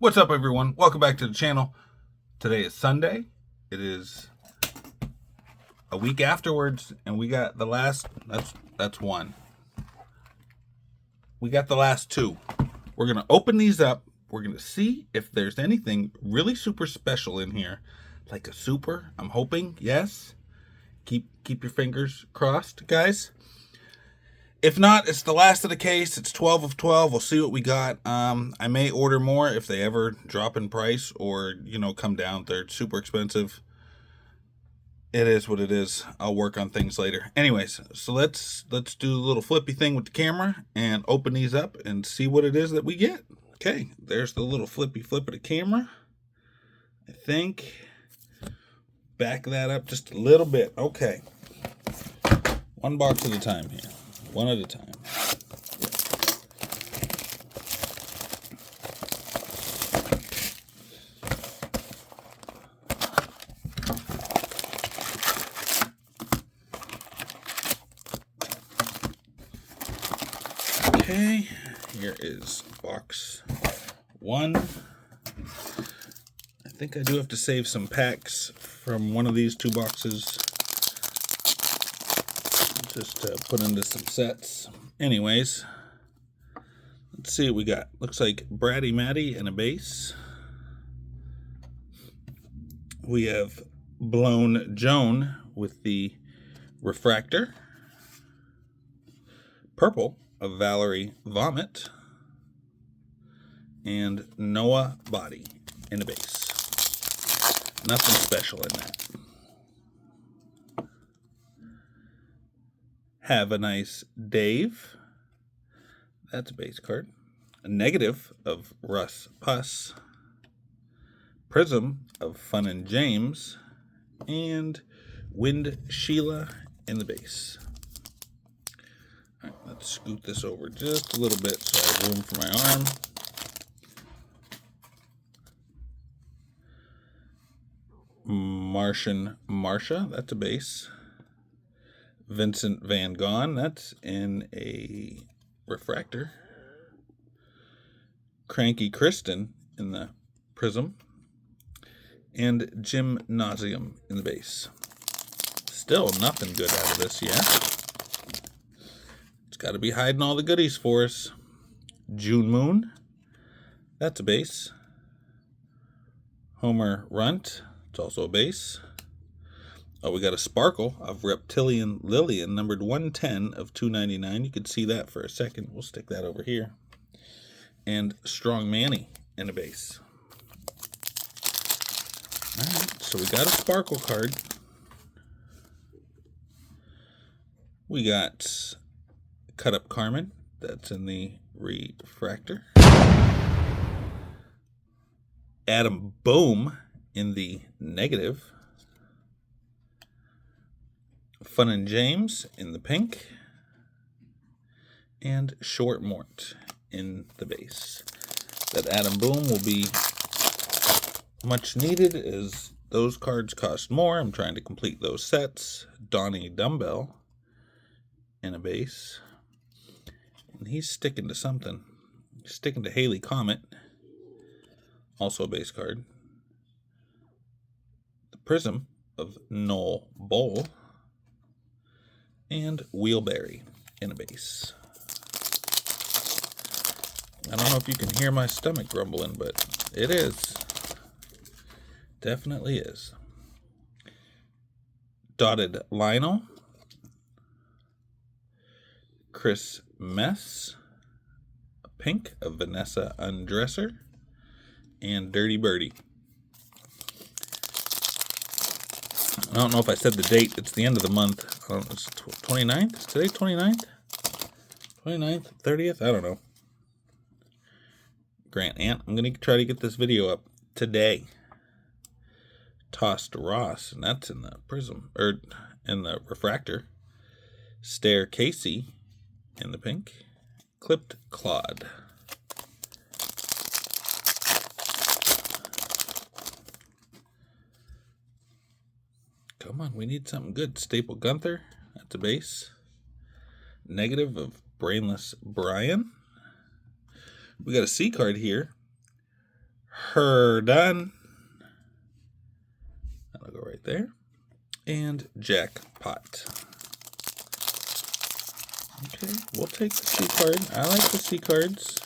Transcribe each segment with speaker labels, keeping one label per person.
Speaker 1: What's up, everyone? Welcome back to the channel. Today is Sunday. It is a week afterwards, and we got the last, that's one. We got the last two. We're going to open these up. We're going to see if there's anything really super special in here. Like a super, I'm hoping, yes. Keep your fingers crossed, guys. If not, it's the last of the case. It's 12 of 12. We'll see what we got. I may order more if they ever drop in price or, come down. They're super expensive. It is what it is. I'll work on things later. Anyways, so let's do a little flippy thing with the camera and open these up and see what it is that we get. Okay, there's the little flippy flip of the camera. I think. Back that up just a little bit. Okay. One box at a time here. One at a time. Okay, here is box one. I think I do have to save some packs from one of these two boxes. Just to put into some sets. Anyways, let's see what we got. Looks like Bratty Matty and a base. We have Blown Joan with the refractor. Purple of Valerie Vomit. And Noah Body in a base. Nothing special in that. Have a Nice Dave. That's a base card. A negative of Russ Puss. Prism of Fun and James. And Wind Sheila in the base. All right, let's scoot this over just a little bit so I have room for my arm. Martian Marsha, that's a base. Vincent Van Gogh, that's in a refractor. Cranky Kristen in the prism. And Gymnasium in the base. Still nothing good out of this yet. It's got to be hiding all the goodies for us. June Moon, that's a base. Homer Runt, it's also a base. Oh, we got a Sparkle of Reptilian Lillian, numbered 110 of 299. You could see that for a second. We'll stick that over here. And Strong Manny in a base. All right, so we got a Sparkle card. We got Cut Up Carmen. That's in the refractor. Adam Boom in the negative. Fun and James in the pink. And Short Mort in the base. That Adam Boom will be much needed as those cards cost more. I'm trying to complete those sets. Donnie Dumbbell in a base. And he's sticking to something. He's sticking to Haley Comet. Also a base card. The Prism of Noel Bowl. And Wheelberry in a base. I don't know if you can hear my stomach grumbling, but it is. Definitely is. Dotted Lionel. Chris Mess. A pink of Vanessa Undresser. And Dirty Birdie. I don't know if I said the date. It's the end of the month. It's 29th? Is today 29th? 29th? 30th? I don't know. Grant Ant. I'm going to try to get this video up today. Tossed Ross, and that's in the prism, or in the refractor. Stare Casey in the pink. Clipped Claude. Come on, we need something good. Staple Gunther, that's a base. Negative of Brainless Brian. We got a C card here. Her done. That'll go right there. And jackpot. Okay, we'll take the C card. I like the C cards.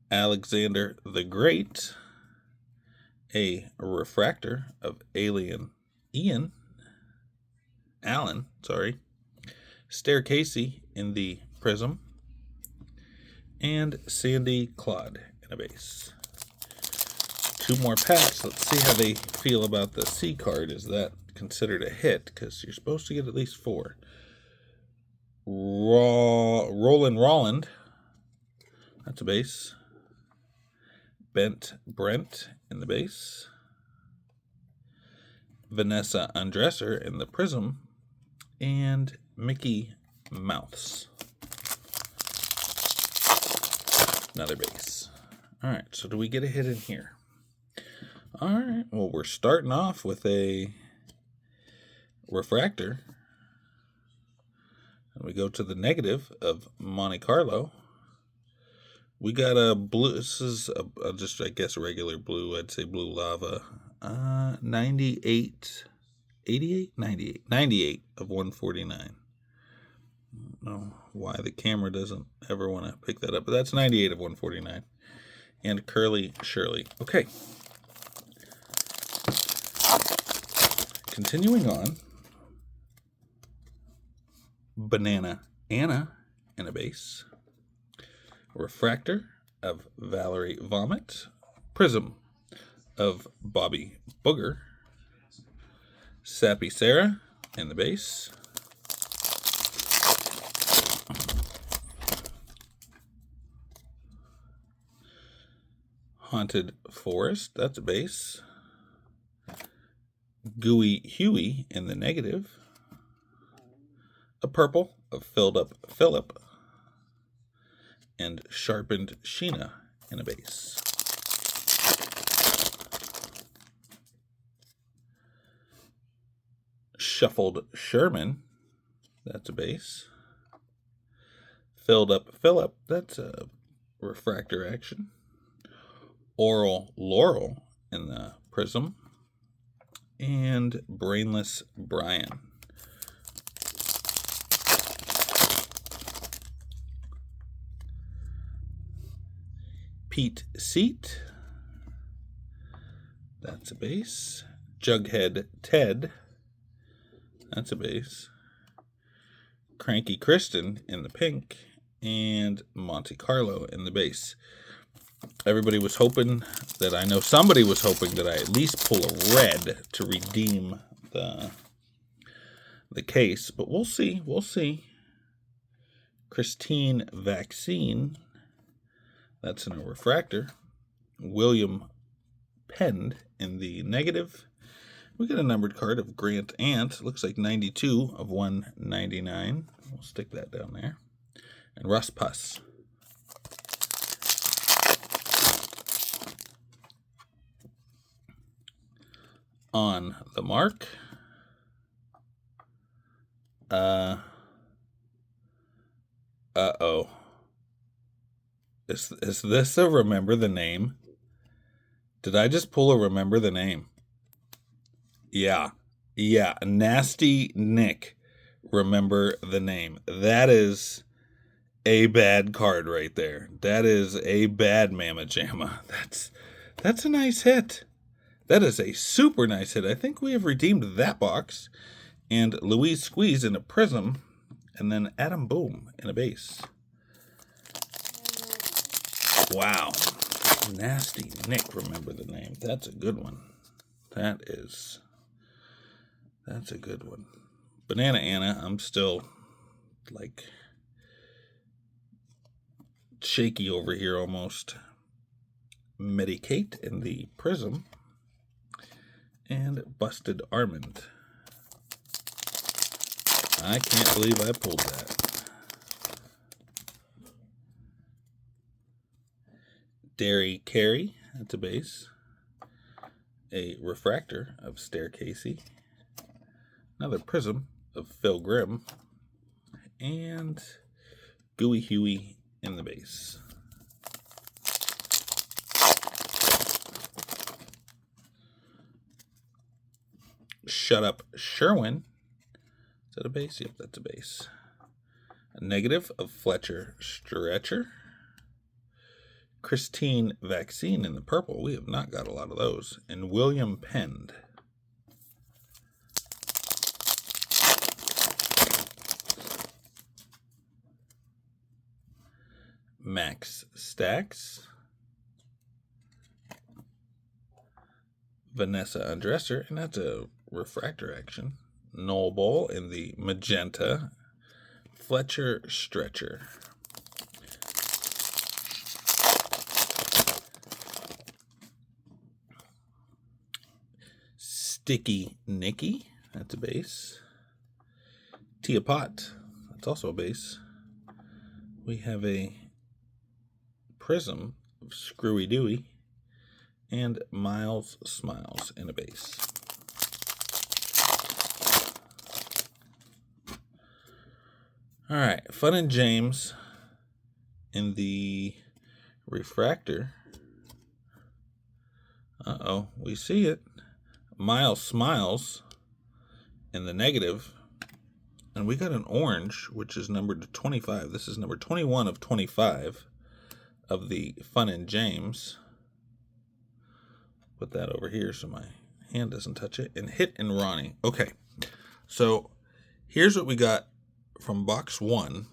Speaker 1: Alexander the Great. A refractor of Allen, sorry. Staircasey in the prism. And Sandy Claude in a base. 2 more packs. Let's see how they feel about the C card. Is that considered a hit? Because you're supposed to get at least 4. Roland. That's a base. Bent Brent in the base. Vanessa Undresser in the prism. And Mickey Mouse. Another base. All right, so do we get a hit in here? All right, well, we're starting off with a refractor. And we go to the negative of Monte Carlo. We got a blue, this is just, I guess, regular blue. I'd say blue lava. 98 of 149. I don't know why the camera doesn't ever want to pick that up, but that's 98 of 149. And Curly Shirley. Okay. Continuing on. Banana Anna in a base. Refractor of Valerie Vomit. Prism of Bobby Booger. Sappy Sarah in the base. Haunted Forest, that's a base. Gooey Huey in the negative. A purple of Filled Up Phillip. And Sharpened Sheena in a base. Shuffled Sherman, that's a base. Filled Up Phillip, that's a refractor action. Oral Laurel in the prism. And Brainless Brian. Pete Seat, that's a base. Jughead Ted, that's a base. Cranky Kristen in the pink. And Monte Carlo in the base. Everybody was hoping that, I know somebody was hoping that I at least pull a red to redeem the case, but we'll see. Christine Vaccine, that's in a refractor. William Pend in the negative. We got a numbered card of Grant Ant. Looks like 92 of 199. We'll stick that down there. And Russ Puss. On the mark. Uh-oh. Is this a remember the name? Did I just pull a remember the name? Yeah. Nasty Nick. Remember the name. That is a bad card right there. That is a bad Mamma Jamma. That's a nice hit. That is a super nice hit. I think we have redeemed that box. And Louise Squeeze in a prism. And then Adam Boom in a base. Wow. Nasty Nick, remember the name. That's a good one. That's a good one. Banana Anna, I'm still like shaky over here almost. Medicate in the prism. And Busted Armand. I can't believe I pulled that. Derry Carey, that's a base. A refractor of Staircasey. Another prism of Phil Grimm. And Gooey Huey in the base. Shut Up Sherwin. Is that a base? Yep, that's a base. A negative of Fletcher Stretcher. Christine Vaccine in the purple. We have not got a lot of those. And William Pend. Max Stacks. Vanessa Undresser, and that's a refractor action. Noel Bowl in the magenta. Fletcher Stretcher. Sticky Nicky, that's a base. Tia Pot, that's also a base. We have a Prism of Screwy Dewey and Miles Smiles in a base. All right, Fun and James in the refractor. Uh-oh, we see it. Miles Smiles in the negative. And we got an orange, which is numbered to 25. This is number 21 of 25 of the Fun and James. Put that over here so my hand doesn't touch it. And Hit and Ronnie. Okay, so here's what we got from box 1.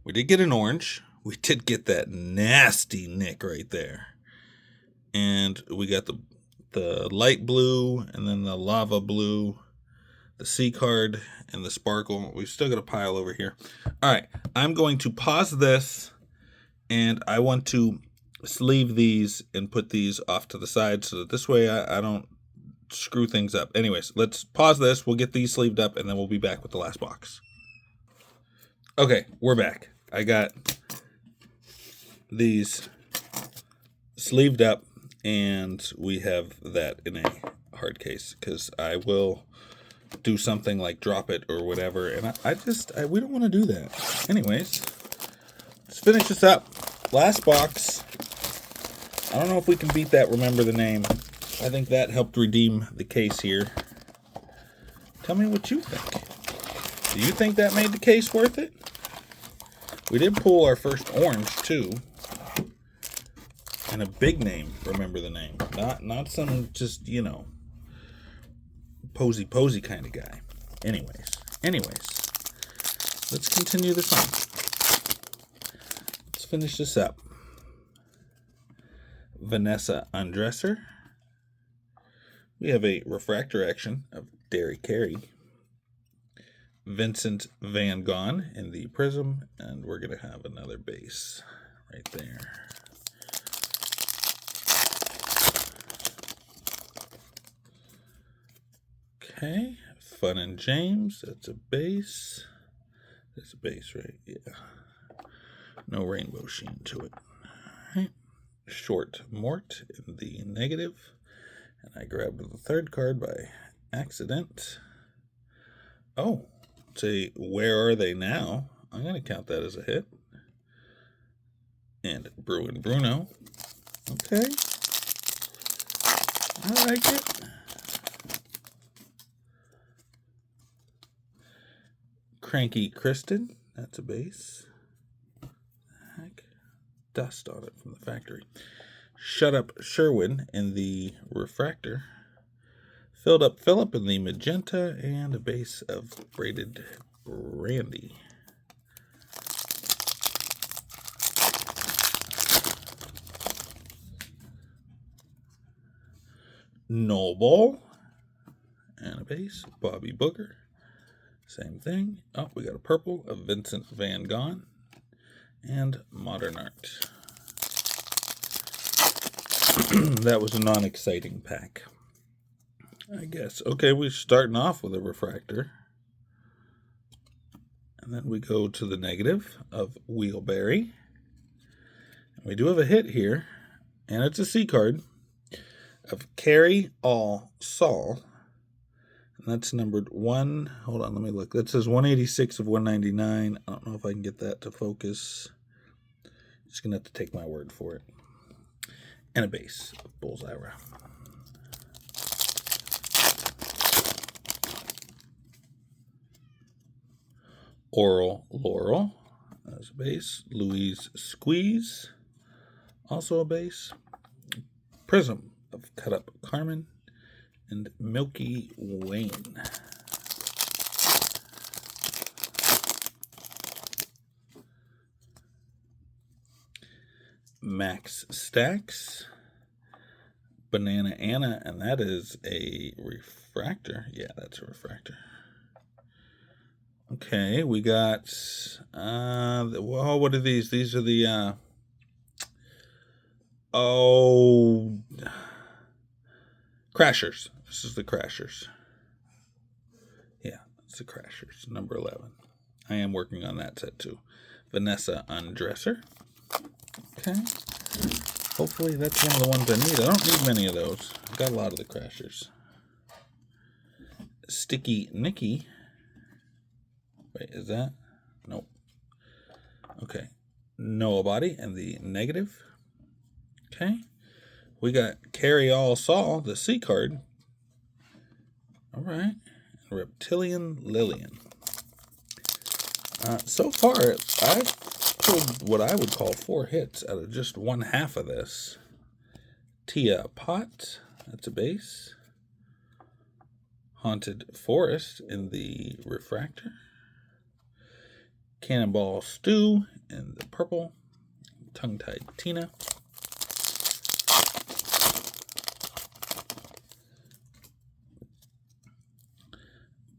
Speaker 1: We did get an orange. We did get that nasty Nick right there. And we got the light blue and then the lava blue, the C card, and the sparkle. We've still got a pile over here. All right, I'm going to pause this, and I want to sleeve these and put these off to the side so that this way I don't screw things up. Anyways, let's pause this. We'll get these sleeved up, and then we'll be back with the last box. Okay, we're back. I got these sleeved up, and we have that in a hard case because I will do something like drop it or whatever, and we don't want to do that. Anyways, let's finish this up. Last box. I don't know if we can beat that Remember the Name. I think that helped redeem the case here. Tell me what you think. Do you think that made the case worth it? We did pull our first orange too. And a big name, Remember the Name. Not some just, posy kind of guy. Anyways, let's continue this on. Let's finish this up. Vanessa Undresser. We have a refractor action of Derry Carey. Vincent Van Gogh in the Prism, and we're going to have another base right there. Okay, Fun and James, that's a base. That's a base, right? Yeah. No rainbow sheen to it. All right. Short Mort in the negative. And I grabbed the third card by accident. Oh, it's a Where Are They Now? I'm going to count that as a hit. And Bruin Bruno. Okay. I like it. Cranky Kristen. That's a base. Heck. Dust on it from the factory. Shut Up Sherwin in the refractor. Filled Up Phillip in the magenta, and a base of Braided Randy. Noble and a base. Bobby Booger. Same thing. Oh, we got a purple of Vincent Van Gogh and Modern Art. That was a non-exciting pack, I guess. Okay, we're starting off with a refractor. And then we go to the negative of Wheelberry. And we do have a hit here, and it's a C card of Carry All Saul. And That's numbered 1. Hold on, let me look. That says 186 of 199. I don't know if I can get that to focus. Just going to have to take my word for it. And a base of Bullseye Round. Oral Laurel, as a base. Louise Squeeze, also a base. Prism of Cut Up Carmen, and Milky Wayne. Max Stacks, Banana Anna, and that is a refractor. Yeah, that's a refractor. Okay, we got, well, what are these? These are the, Crashers. This is the Crashers. Yeah, it's the Crashers, number 11. I am working on that set too. Vanessa Undresser. Okay. Hopefully that's one of the ones I need. I don't need many of those. I've got a lot of the Crashers. Sticky Nicky. Wait, is that? Nope. Okay. Noah Body and the negative. Okay. We got Carry All Saul, the C card. All right. Reptilian Lillian. So far, I've pulled what I would call 4 hits out of just one half of this. Tia Pot, that's a base. Haunted Forest in the refractor. Cannonball Stew in the purple. Tongue-Tied Tina.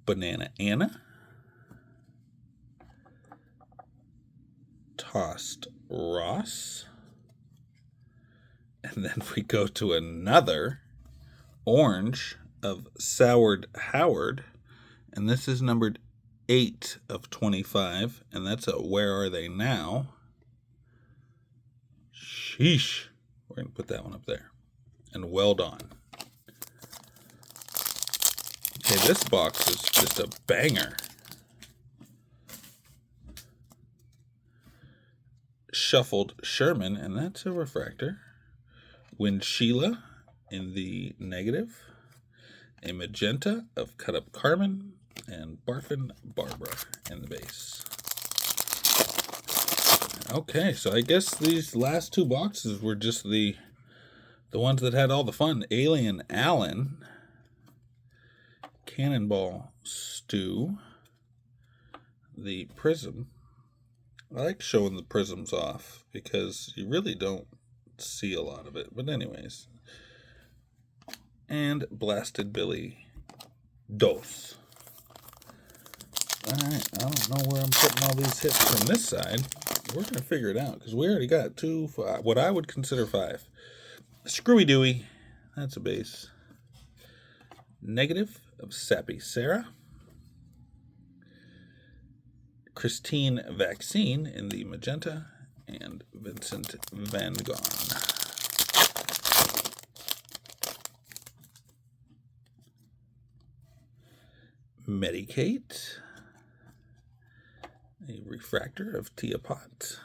Speaker 1: Banana Anna. Tossed Ross. And then we go to another orange of Soured Howard. And this is numbered 8 of 25. And that's a Where Are They Now? Sheesh. We're going to put that one up there. And Well Done. Okay, this box is just a banger. Shuffled Sherman, and that's a refractor. Wind Sheila in the negative. A magenta of Cut Up Carmen, and Barfin Barbara in the base. Okay, so I guess these last 2 boxes were just the ones that had all the fun. Alien Allen. Cannonball Stew. The Prism. I like showing the prisms off because you really don't see a lot of it. But anyways. And Blasted Billy Dose. Alright, I don't know where I'm putting all these hits from this side. We're going to figure it out because we already got 2, what I would consider 5. Screwy Dewey. That's a base. Negative of Sappy Sarah. Christine Vaccine in the magenta, and Vincent Van Gogh. Medicate. A refractor of Tia Pot.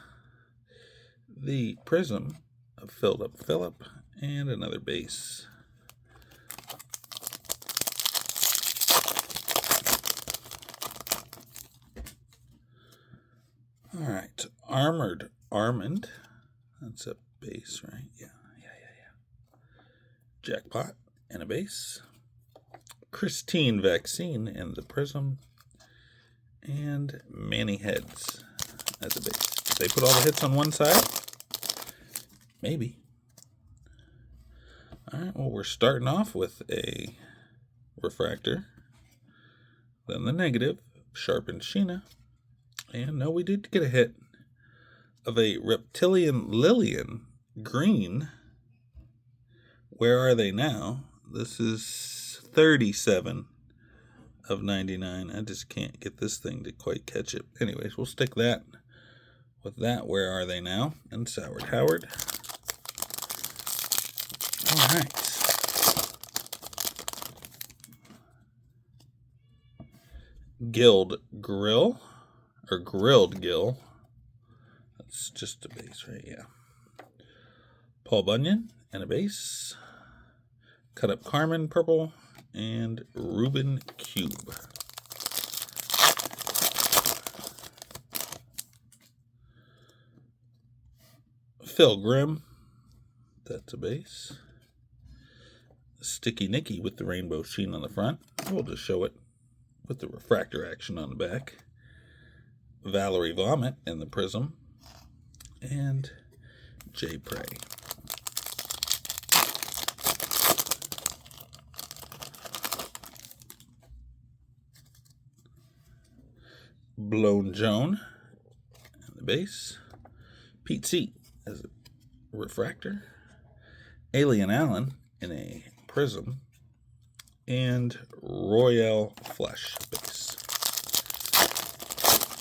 Speaker 1: The Prism of Filled Up Phillip, and another base. All right, Armored Armand. That's a base, right? Yeah. Jackpot and a base. Christine Vaccine and the Prism. And Manny Heads as a base. Did they put all the hits on one side? Maybe. All right, well, we're starting off with a refractor. Then the negative, Sharpened Sheena. And no, we did get a hit of a Reptilian Lillian green. Where Are They Now? This is 37 of 99. I just can't get this thing to quite catch it. Anyways, we'll stick that with that. Where Are They Now? And Soured Howard. All right. Guild Grill, or Grilled Gill. That's just a base, right? Yeah. Paul Bunyan and a base. Cut up Carmen purple and Reuben Cube. Phil Grimm, that's a base. Sticky Nicky with the rainbow sheen on the front. We'll just show it with the refractor action on the back. Valerie Vomit in the prism. And J. Prey. Blown Joan in the base. Pete Seat as a refractor. Alien Allen in a prism. And Royale Flesh base.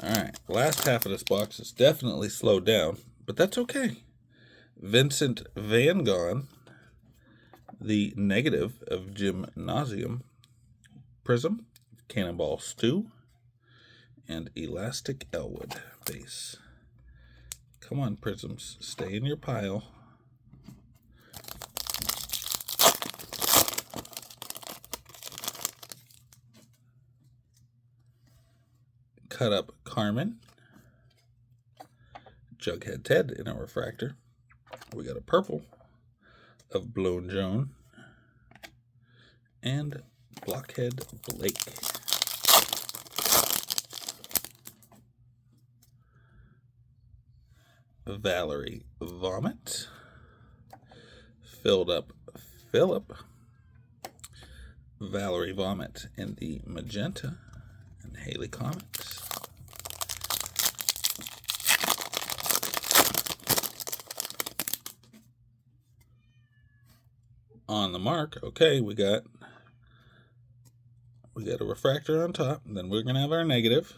Speaker 1: Alright, last half of this box is definitely slowed down, but that's okay. Vincent Van Gogh, the negative of Gymnasium prism. Cannonball Stew. And Elastic Elwood base. Come on, prisms. Stay in your pile. Cut up Carmen. Jughead Ted in a refractor. We got a purple of Blown Joan. And Blockhead Blake. Valerie Vomit. Filled up Philip. Valerie Vomit in the magenta. And Haley Comics. On the mark. Okay, we got a refractor on top. And then we're going to have our negative.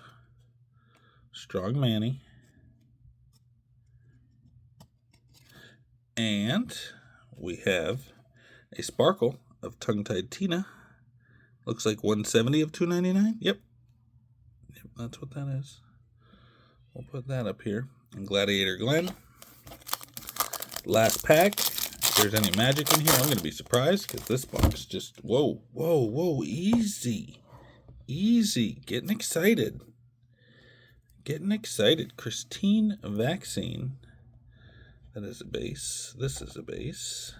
Speaker 1: Strong Manny. And we have a sparkle of Tongue-Tied Tina. Looks like 170 of 299. Yep, that's what that is. We'll put that up here. And Gladiator Glenn. Last pack. If there's any magic in here, I'm going to be surprised because this box just, whoa, easy. Easy. Getting excited. Christine Vaccine. That is a base. This is a base.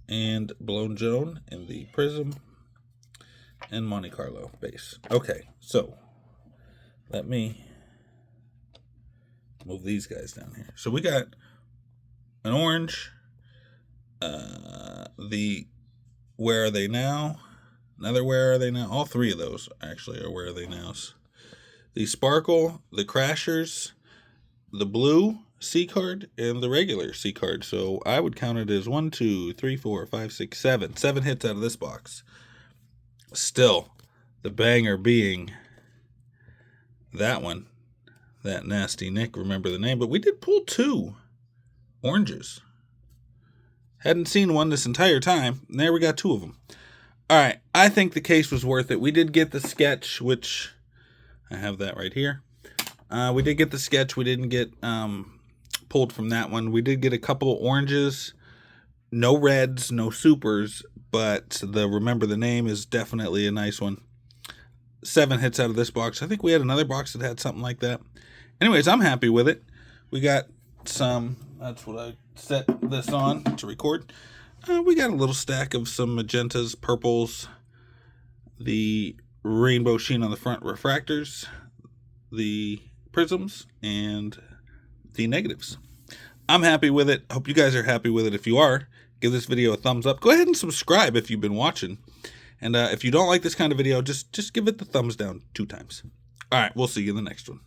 Speaker 1: And Blown Joan in the prism. And Monte Carlo base. Okay, so let me move these guys down here. So we got an orange. The Where Are They Now? Another Where Are They Now? All three of those actually are Where Are They Nows. The Sparkle, the Crashers, the blue C card, and the regular C card. So I would count it as 1, 2, 3, 4, 5, 6, 7. 7 hits out of this box. Still, the banger being that one. That Nasty Nick, remember the name. But we did pull 2 oranges. Hadn't seen one this entire time. And there we got 2 of them. All right, I think the case was worth it. We did get the sketch, which I have that right here. We did get the sketch. We didn't get pulled from that one. We did get a couple of oranges. No reds, no supers, but the Remember the Name is definitely a nice one. 7 hits out of this box. I think we had another box that had something like that. Anyways, I'm happy with it. We got some, that's what I set this on to record. We got a little stack of some magentas, purples, the rainbow sheen on the front refractors, the prisms, and the negatives. I'm happy with it. Hope you guys are happy with it. If you are, give this video a thumbs up. Go ahead and subscribe if you've been watching. And if you don't like this kind of video, just give it the thumbs down 2 times. All right, we'll see you in the next one.